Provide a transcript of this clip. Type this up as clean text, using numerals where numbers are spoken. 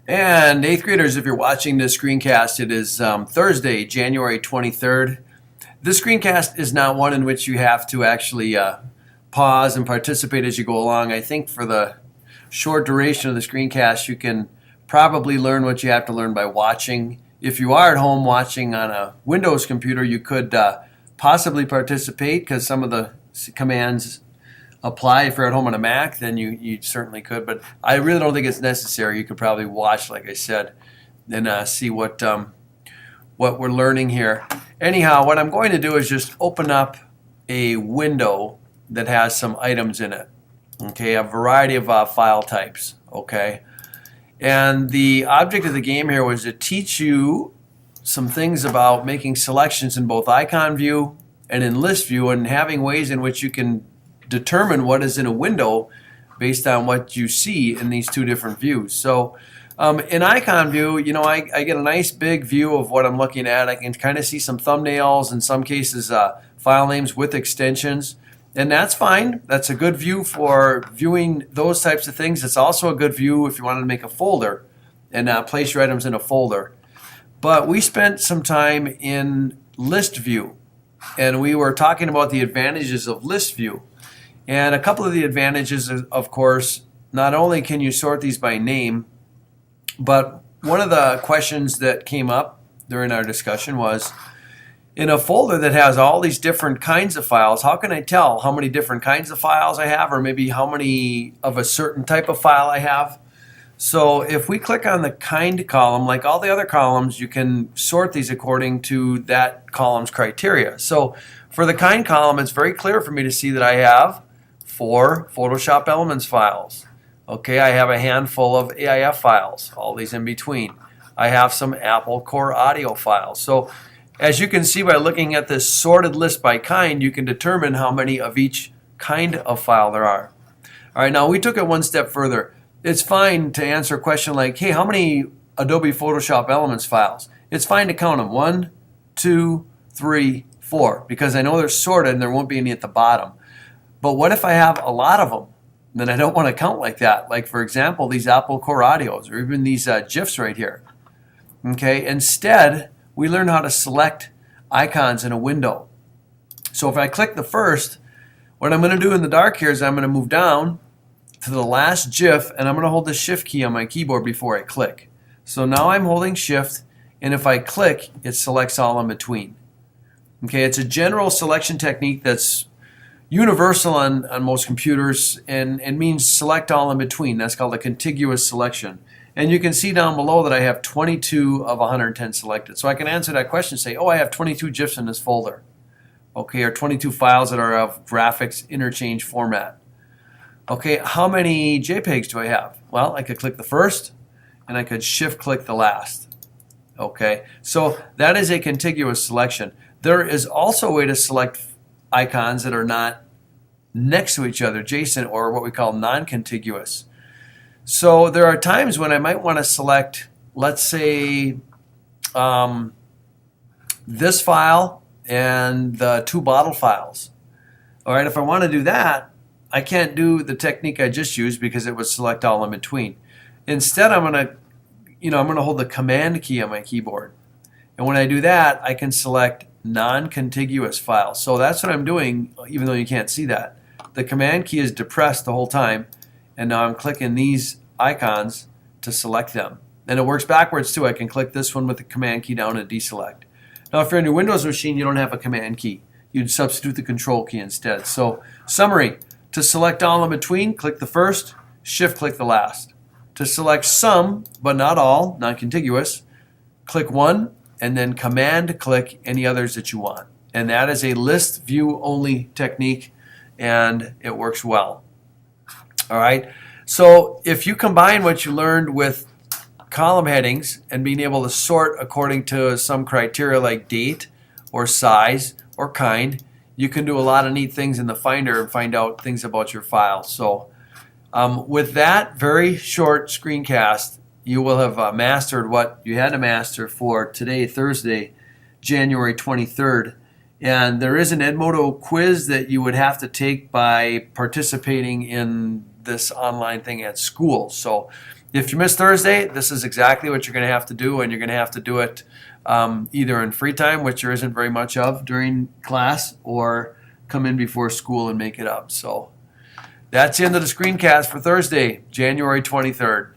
And eighth graders, if you're watching this screencast, it is Thursday, January 23rd. This screencast is not one in which you have to actually pause and participate as you go along. I think for the short duration of the screencast, you can probably learn what you have to learn by watching. If you are at home watching on a Windows computer, you could possibly participate because some of the commands apply. If you're at home on a Mac, then you certainly could, but I really don't think it's necessary. You could probably watch, like I said, and see what we're learning here. Anyhow, what I'm going to do is just open up a window that has some items in it. Okay, a variety of file types. Okay, and the object of the game here was to teach you some things about making selections in both icon view and in list view, and having ways in which you can determine what is in a window based on what you see in these two different views. So in icon view, I get a nice big view of what I'm looking at. I can kind of see some thumbnails, in some cases file names with extensions, and that's fine. That's a good view for viewing those types of things. It's also a good view if you wanted to make a folder and place your items in a folder. But we spent some time in list view, and we were talking about the advantages of list view. And a couple of the advantages, of course, not only can you sort these by name, but one of the questions that came up during our discussion was, in a folder that has all these different kinds of files, how can I tell how many different kinds of files I have, or maybe how many of a certain type of file I have? So if we click on the kind column, like all the other columns, you can sort these according to that column's criteria. So for the kind column, it's very clear for me to see that I have 4 Photoshop Elements files. Okay, I have a handful of AIF files, all these in between. I have some Apple Core Audio files. So as you can see by looking at this sorted list by kind, you can determine how many of each kind of file there are. All right, now we took it one step further. It's fine to answer a question like, hey, how many Adobe Photoshop Elements files? It's fine to count them. 1, 2, 3, 4, because I know they're sorted and there won't be any at the bottom. But what if I have a lot of them? Then I don't want to count like that. Like, for example, these Apple Core Audios, or even these GIFs right here. Okay, instead, we learn how to select icons in a window. So if I click the first, what I'm going to do in the dark here is I'm going to move down to the last GIF, and I'm going to hold the Shift key on my keyboard before I click. So now I'm holding Shift, and if I click, it selects all in between. Okay, it's a general selection technique that's universal on most computers, and means select all in between. That's called a contiguous selection. And you can see down below that I have 22 of 110 selected. So I can answer that question and say, oh, I have 22 GIFs in this folder. Okay, or 22 files that are of graphics interchange format. Okay, how many JPEGs do I have? Well, I could click the first, and I could shift click the last. Okay, so that is a contiguous selection. There is also a way to select icons that are not next to each other, adjacent, or what we call non-contiguous. So there are times when I might want to select, let's say, this file and the 2 bottle files. All right, if I want to do that, I can't do the technique I just used because it would select all in between. Instead, I'm going to hold the Command key on my keyboard. And when I do that, I can select non-contiguous files. So that's what I'm doing, even though you can't see that. The Command key is depressed the whole time, and now I'm clicking these icons to select them. And it works backwards too. I can click this one with the Command key down and deselect. Now if you're on your Windows machine, you don't have a Command key. You'd substitute the Control key instead. So summary, to select all in between, click the first, Shift click the last. To select some, but not all, non-contiguous, click one, and then Command click any others that you want. And that is a list view only technique, and it works well. All right, so if you combine what you learned with column headings and being able to sort according to some criteria like date or size or kind, you can do a lot of neat things in the Finder and find out things about your file. So with that very short screencast, you will have mastered what you had to master for today, Thursday, January 23rd. And there is an Edmodo quiz that you would have to take by participating in this online thing at school. So If you miss Thursday, this is exactly what you're going to have to do, and you're going to have to do it either in free time, which there isn't very much of during class, or come in before school and make it up. So that's the end of the screencast for Thursday, January 23rd.